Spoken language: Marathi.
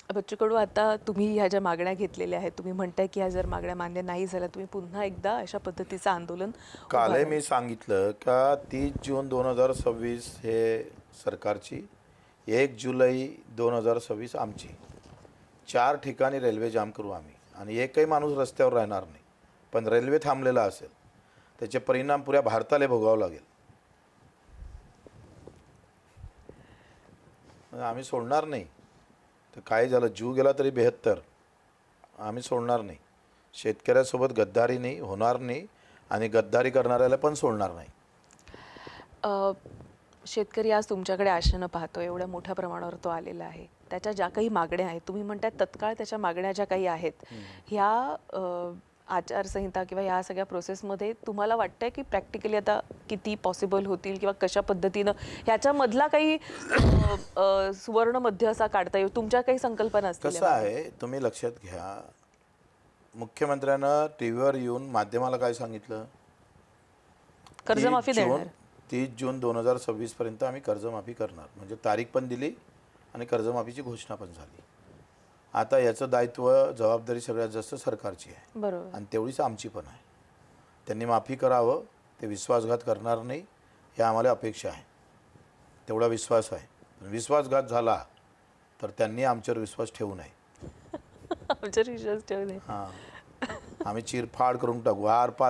बच्चू कडू, आता तुम्ही ह्या ज्या मागण्या घेतलेल्या आहेत, तुम्ही म्हणताय की ह्या जर मागण्या मान्य नाही झाल्या, तुम्ही पुन्हा एकदा अशा पद्धतीचं आंदोलन कालही उभाराल. मी सांगितलं का 30 जून 2026 हे सरकारची, 1 जुलै 2026 आमची. 4 ठिकाणी रेल्वे जाम करू आम्ही आणि एकही माणूस रस्त्यावर राहणार नाही. पण रेल्वे थांबलेला असेल त्याचे परिणाम पुऱ्या भारताला भोगावं लागेल. आम्ही सोडणार नाही. तर काय झालं, जीव गेला तरी 72, आम्ही सोडणार नाही. शेतकऱ्यासोबत गद्दारी नाही होणार नाही आणि गद्दारी करणाऱ्याला पण सोडणार नाही. अ, शेतकरी आज तुमच्याकडे आशेनं पाहतो, एवढ्या मोठ्या प्रमाणावर तो आलेला आहे. त्याच्या ज्या काही मागण्या आहेत, तुम्ही म्हणताय तत्काळ त्याच्या मागण्या ज्या काही आहेत, ह्या आचारसंहिता किंवा ह्या सगळ्या प्रोसेसमध्ये तुम्हाला वाटतंय की प्रॅक्टिकली आता किती पॉसिबल होतील किंवा कशा पद्धतीनं ह्याच्यामधला काही सुवर्ण मध्य असा काढता येईल, तुमच्या काही संकल्पना असतील कसं आहे, तुम्ही लक्षात घ्या, मुख्यमंत्र्यानं टी व्हीवर येऊन माध्यमाला काय सांगितलं, कर्जमाफी देणार? 30 जून 2026 पर्यंत आम्ही कर्जमाफी करणार, म्हणजे तारीख पण दिली आणि कर्जमाफीची घोषणा पण झाली. आता याचं दायित्व जबाबदारी सगळ्यात जास्त सरकारची आहे बरोबर. आणि तेवढीच आमची पण आहे. त्यांनी माफी करावं, ते विश्वासघात करणार नाही हे आम्हाला अपेक्षा आहे. तेवढा विश्वास आहे. विश्वासघात झाला तर त्यांनी आमच्यावर विश्वास ठेवू नये. आमच्यावर विश्वास ठेवू नये. हां, आम्ही चिरफाड करून टाकू, आर पार